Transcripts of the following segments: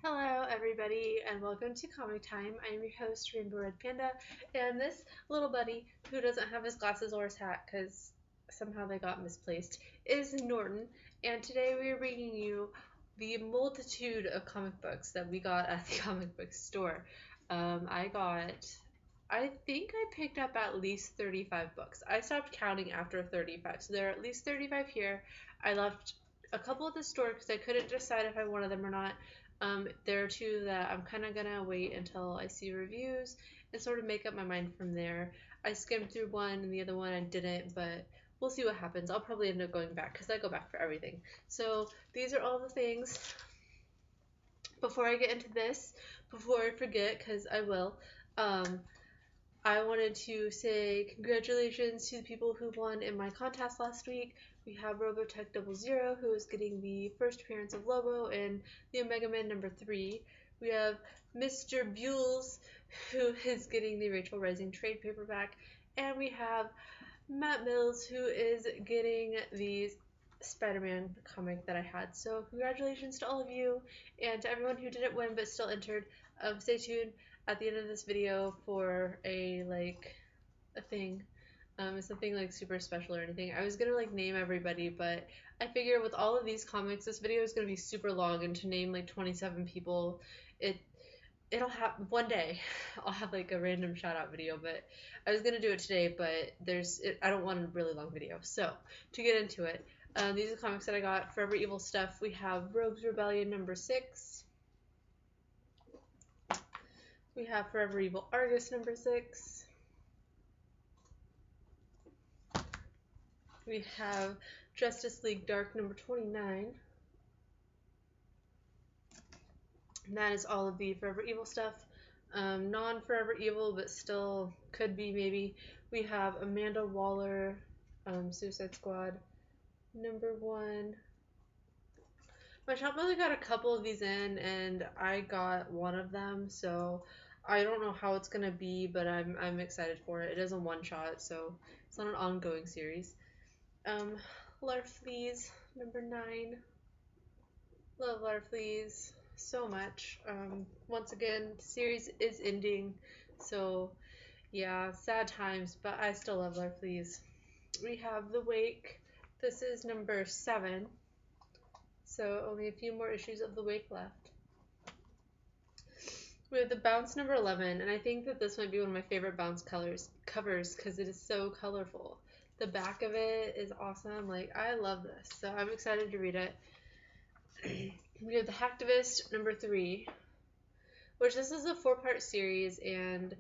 Hello, everybody, and welcome to Comic Time. I'm your host, Rainbow Red Panda, and this little buddy who doesn't have his glasses or his hat because somehow they got misplaced is Norton. And today we are bringing you the multitude of comic books that we got at the comic book store. I think I picked up at least 35 books. I stopped counting after 35, so there are at least 35 here. I left a couple at the store because I couldn't decide if I wanted them or not. There are two that I'm kind of gonna wait until I see reviews and sort of make up my mind from there. I skimmed through one and the other one I didn't, but we'll see what happens. I'll probably end up going back because I go back for everything. So these are all the things. Before I get into this, before I forget, because I will, um, I wanted to say congratulations to the people who won in my contest last week. We have Robotech00, who is getting the first appearance of Lobo in the Omega Man #3. We have Mr. Bules, who is getting the Rachel Rising trade paperback. And we have Matt Mills, who is getting the Spider-Man comic that I had. So congratulations to all of you, and to everyone who didn't win but still entered. Stay tuned at the end of this video for a thing. It's something like super special or anything. I was gonna name everybody, but I figure with all of these comics, this video is gonna be super long, and to name like 27 people, it it'll have one day. I'll have like a random shout out video, but I was gonna do it today, but I don't want a really long video. So to get into it, these are comics that I got. Forever Evil stuff. We have Rogues Rebellion #6. We have Forever Evil Argus #6. We have Justice League Dark #29. And that is all of the Forever Evil stuff. Non-Forever Evil, but still could be maybe. We have Amanda Waller, Suicide Squad #1. My shop only got a couple of these in, and I got one of them, so I don't know how it's gonna be, but I'm excited for it. It is a one shot, so it's not an ongoing series. Larfleeze #9. Love Larfleeze so much. Once again, the series is ending, so yeah, sad times, but I still love Larfleeze. We have The Wake. This is #7, so only a few more issues of The Wake left. We have the Bounce #11, and I think that this might be one of my favorite Bounce covers because it is so colorful. The back of it is awesome. Like, I love this, so I'm excited to read it. We have the Hacktivist #3, which this is a 4-part series, and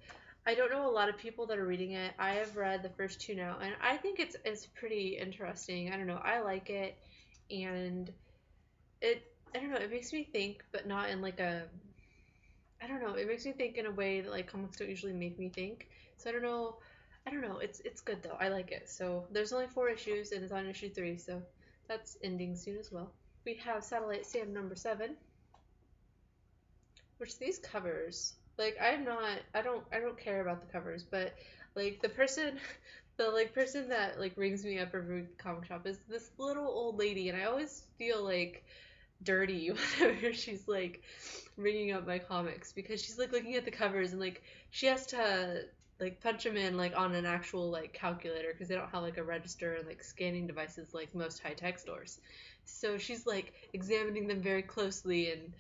I don't know a lot of people that are reading it. I have read the first two now, and I think it's pretty interesting. I don't know, I like it, and I don't know, it makes me think, but not in like a I don't know. It makes me think in a way that like comics don't usually make me think. So I don't know. I don't know. It's good though. I like it. So there's only 4 issues and it's on issue 3, so that's ending soon as well. We have Satellite Sam #7, which these covers, like I don't care about the covers, but like the person that like rings me up every comic shop is this little old lady, and I always feel like dirty whenever she's like ringing up my comics because she's like looking at the covers and like she has to like punch them in like on an actual like calculator because they don't have like a register and like scanning devices like most high-tech stores. So she's like examining them very closely, and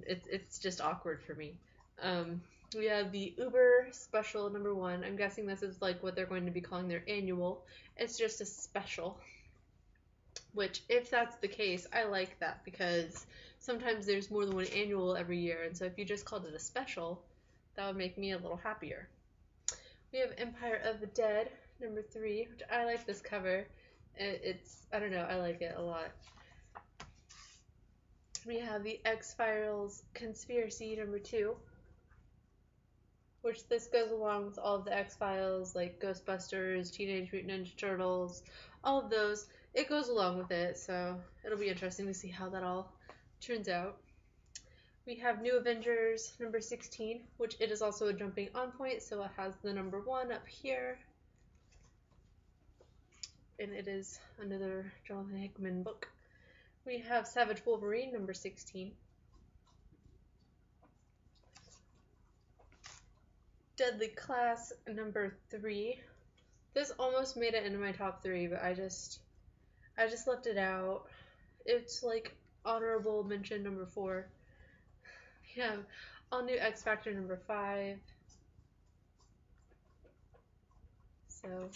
it's just awkward for me. Um, we have the Uber Special #1. I'm guessing this is like what they're going to be calling their annual. It's just a special. Which, if that's the case, I like that because sometimes there's more than one annual every year, and so if you just called it a special, that would make me a little happier. We have Empire of the Dead #3, which I like this cover. I don't know, I like it a lot. We have the X-Files Conspiracy #2, which this goes along with all of the X-Files, like Ghostbusters, Teenage Mutant Ninja Turtles, all of those. It goes along with it, so it'll be interesting to see how that all turns out. We have New Avengers #16, which it is also a jumping on point, so it has the #1 up here. And it is another Jonathan Hickman book. We have Savage Wolverine #16. Deadly Class number 3. This almost made it into my top 3, but I just left it out. It's like honorable mention number 4. We have All New X Factor number 5. So I'm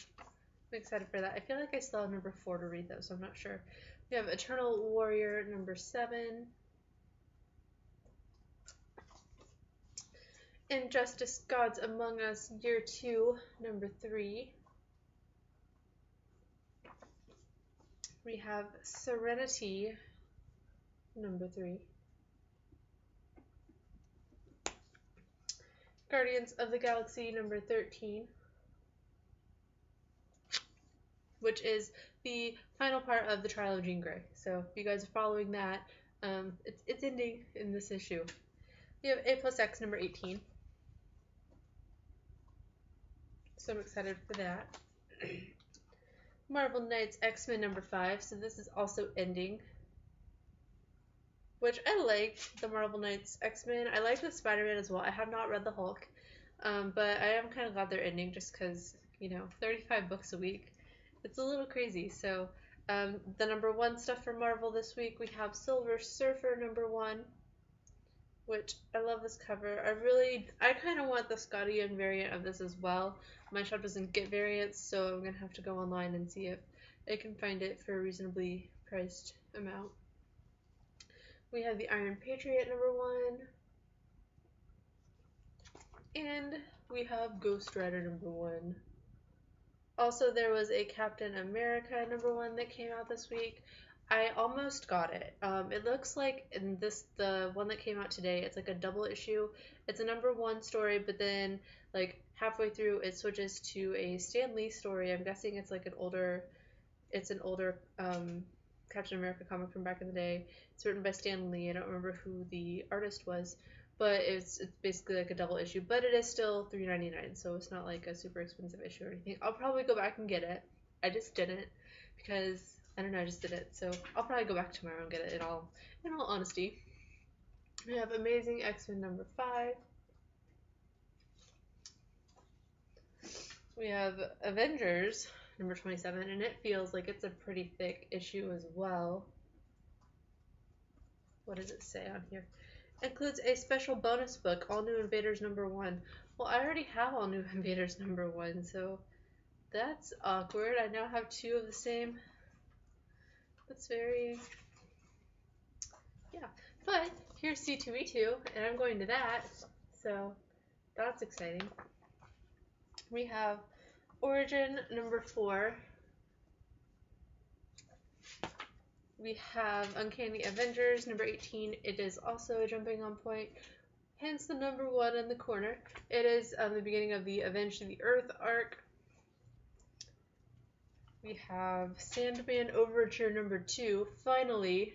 excited for that. I feel like I still have number 4 to read though, so I'm not sure. We have Eternal Warrior number 7. Injustice Gods Among Us Year 2 number 3. We have Serenity number 3. Guardians of the Galaxy number 13, which is the final part of the Trial of Jean Grey. So if you guys are following that, it's ending in this issue. We have A+X number 18. So I'm excited for that. Marvel Knights X-Men number 5. So this is also ending, which I liked. The Marvel Knights X-Men. I like the Spider-Man as well. I have not read the Hulk, but I am kind of glad they're ending just because, 35 books a week. It's a little crazy. So the number 1 stuff for Marvel this week, we have Silver Surfer number 1, which I love this cover. I kind of want the Scotty Young variant of this as well. My shop doesn't get variants, so I'm going to have to go online and see if I can find it for a reasonably priced amount. We have the Iron Patriot number 1. And we have Ghost Rider number 1. Also, there was a Captain America number 1 that came out this week. I almost got it. It looks like in the one that came out today, it's like a double issue. It's a number 1 story, but then like halfway through it switches to a Stan Lee story. I'm guessing it's like an older Captain America comic from back in the day. It's written by Stan Lee. I don't remember who the artist was, but it's basically like a double issue. But it is still $3.99, so it's not like a super expensive issue or anything. I'll probably go back and get it. I just didn't because I don't know. I just did it, so I'll probably go back tomorrow and get it. In all honesty, we have Amazing X-Men number 5. We have Avengers number 27, and it feels like it's a pretty thick issue as well. What does it say on here? Includes a special bonus book, All New Invaders number 1. Well, I already have All New Invaders number 1, so that's awkward. I now have 2 of the same. That's very... yeah. But here's C2E2, and I'm going to that, so that's exciting. We have Origin number 4. We have Uncanny Avengers number 18. It is also a jumping on point, hence the number 1 in the corner. It is the beginning of the Avenge the Earth arc. We have Sandman Overture number 2. Finally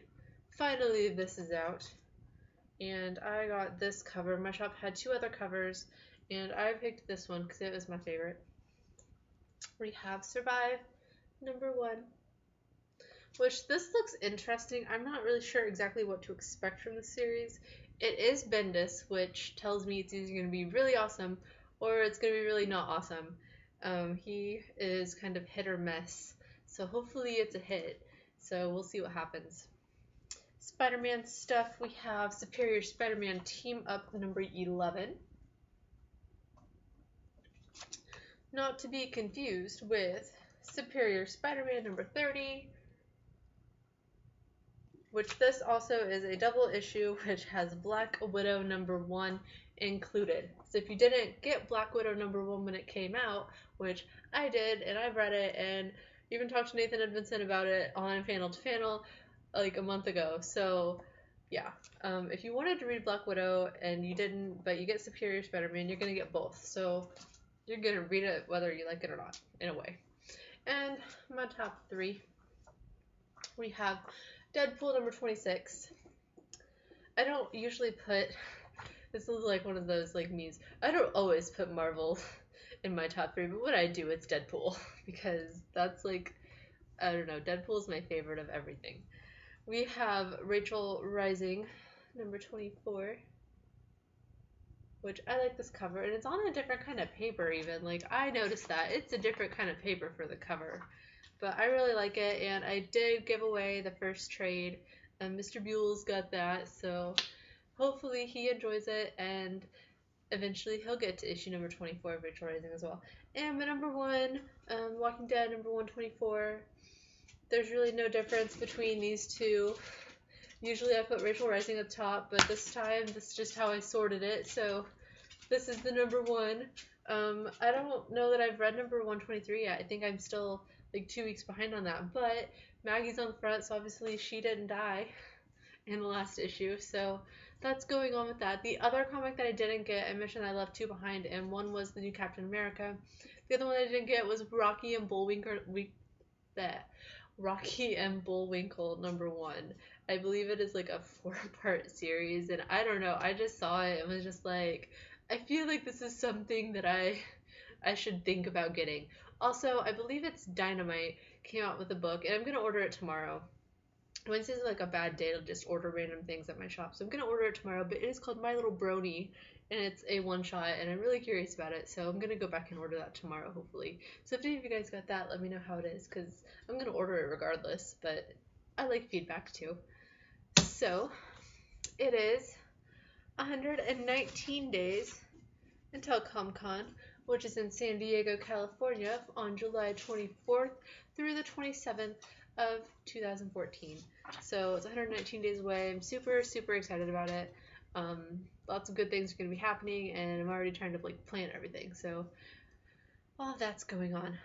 this is out. And I got this cover. My shop had 2 other covers, and I picked this one because it was my favorite. We have Survive number 1, which this looks interesting. I'm not really sure exactly what to expect from the series. It is Bendis, which tells me it's either going to be really awesome or it's going to be really not awesome. He is kind of hit or miss, so hopefully it's a hit. So we'll see what happens. Spider-Man stuff, we have Superior Spider-Man Team Up number 11. Not to be confused with Superior Spider-Man number 30, which this also is a double issue, which has Black Widow number 1 included. So if you didn't get Black Widow number 1 when it came out, which I did, and I've read it, and even talked to Nathan and Vincent about it on Panel to Panel like a month ago. So yeah, if you wanted to read Black Widow and you didn't, but you get Superior Spider-Man, you're going to get both. So you're going to read it whether you like it or not, in a way. And my top 3, we have Deadpool number 26. I don't usually put, this is like one of those like memes, I don't always put Marvel in my top 3, but when I do, it's Deadpool, because that's like, I don't know, Deadpool is my favorite of everything. We have Rachel Rising number 24, which I like this cover, and it's on a different kind of paper even. Like, I noticed that. It's a different kind of paper for the cover. But I really like it, and I did give away the first trade. Mr. Buell's got that, so hopefully he enjoys it, and eventually he'll get to issue number 24 of Rachel Rising as well. And my number one, Walking Dead number 124. There's really no difference between these two. Usually I put Rachel Rising up top, but this time this is just how I sorted it. So this is the number one. I don't know that I've read number 123 yet. I think I'm still like 2 weeks behind on that. But Maggie's on the front, so obviously she didn't die in the last issue. So that's going on with that. The other comic that I didn't get, I mentioned I left two behind, and one was the new Captain America. The other one I didn't get was Rocky and Bullwinkle. Rocky and Bullwinkle number one. I believe it is like a 4-part series, and I don't know. I just saw it and was just like, I feel like this is something that I should think about getting. Also, I believe it's Dynamite came out with a book, and I'm gonna order it tomorrow. Wednesday's like a bad day to just order random things at my shop, so I'm gonna order it tomorrow. But it is called My Little Brony, and it's a one shot, and I'm really curious about it, so I'm gonna go back and order that tomorrow, hopefully. So if any of you guys got that, let me know how it is, because I'm gonna order it regardless. But I like feedback too. So it is 119 days until Comic-Con, which is in San Diego, California, on July 24th through the 27th of 2014. So it's 119 days away. I'm super, super excited about it. Lots of good things are going to be happening, and I'm already trying to like plan everything. So all of that's going on.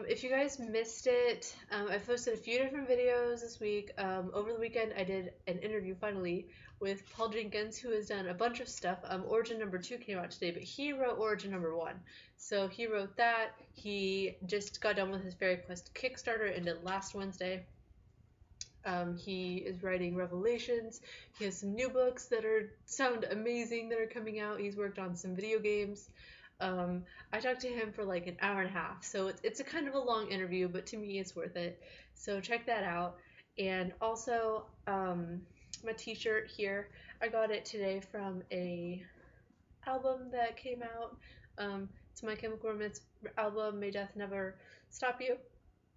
If you guys missed it, I've posted a few different videos this week. Over the weekend, I did an interview finally with Paul Jenkins, who has done a bunch of stuff. Origin number 2 came out today, but he wrote Origin number 1. So he wrote that. He just got done with his Fairy Quest Kickstarter, ended last Wednesday. He is writing Revelations. He has some new books that sound amazing that are coming out. He's worked on some video games. I talked to him for like an hour and a half, so it's a kind of a long interview, but to me it's worth it. So check that out. And also, my t-shirt here, I got it today from a album that came out. It's My Chemical Romance album, May Death Never Stop You.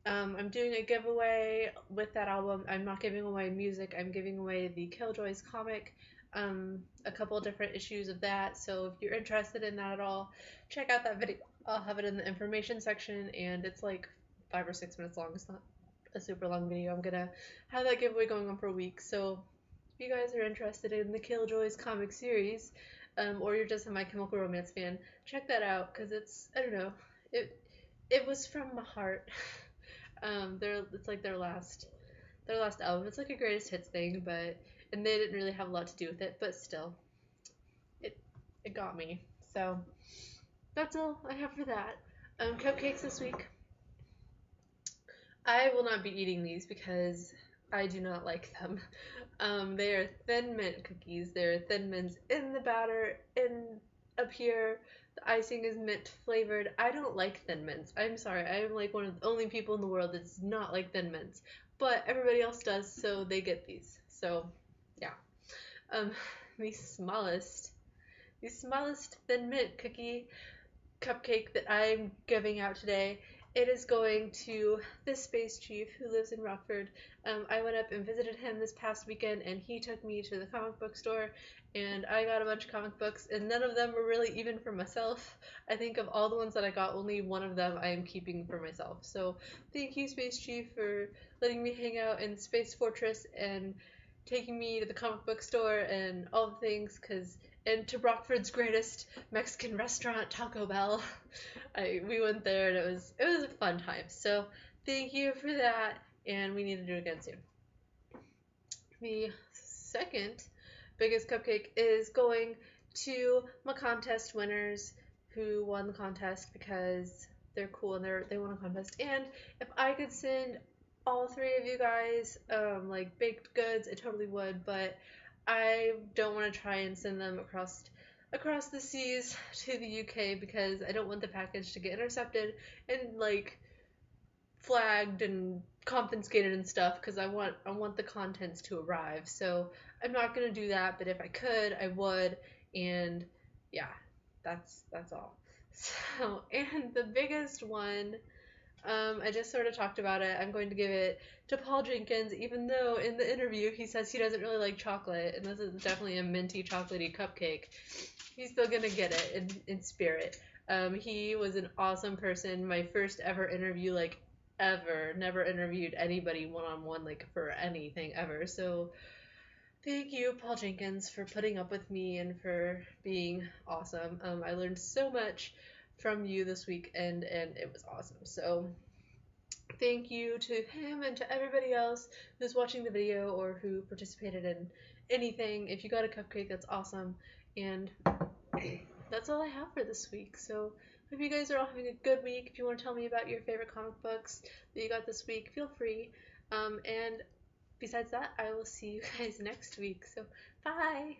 I'm doing a giveaway with that album. I'm not giving away music, I'm giving away the Killjoys comic, a couple different issues of that. So if you're interested in that at all, check out that video. I'll have it in the information section, and it's like 5 or 6 minutes long. It's not a super long video. I'm gonna have that giveaway going on for a week. So if you guys are interested in the Killjoys comic series, or you're just a My Chemical Romance fan, check that out, because I don't know, it was from my heart. It's like their last album. It's like a greatest hits thing, and they didn't really have a lot to do with it, but still, it got me. So that's all I have for that. Cupcakes this week. I will not be eating these because I do not like them. They are Thin Mint cookies. They're Thin Mints in the batter, up here. The icing is mint flavored. I don't like Thin Mints. I'm sorry. I'm like one of the only people in the world that does not like Thin Mints. But everybody else does, so they get these. So, yeah. The smallest Thin Mint cupcake that I'm giving out today, it is going to the Space Chief who lives in Rockford. I went up and visited him this past weekend, and he took me to the comic book store, and I got a bunch of comic books, and none of them were really even for myself. I think of all the ones that I got, only one of them I am keeping for myself. So thank you, Space Chief, for letting me hang out in Space Fortress and taking me to the comic book store and all the things, and to Rockford's greatest Mexican restaurant, Taco Bell. We went there, and it was a fun time. So thank you for that, and we need to do it again soon. The second biggest cupcake is going to my contest winners who won the contest because they're cool and they won a contest. And if I could send all 3 of you guys like baked goods, I totally would, but I don't want to try and send them across the seas to the UK because I don't want the package to get intercepted and like flagged and confiscated and stuff, because I want the contents to arrive. So I'm not gonna do that, but if I could, I would. And yeah, that's all. So, and the biggest one, I just sort of talked about it. I'm going to give it to Paul Jenkins, even though in the interview he says he doesn't really like chocolate, and this is definitely a minty, chocolatey cupcake. He's still gonna get it in spirit. He was an awesome person. My first ever interview, like ever. Never interviewed anybody one on one, like for anything ever. So thank you, Paul Jenkins, for putting up with me and for being awesome. I learned so much from you this week, and it was awesome. So thank you to him and to everybody else who's watching the video or who participated in anything. If you got a cupcake, that's awesome. And that's all I have for this week. So hope you guys are all having a good week. If you want to tell me about your favorite comic books that you got this week, feel free. And besides that, I will see you guys next week. So bye.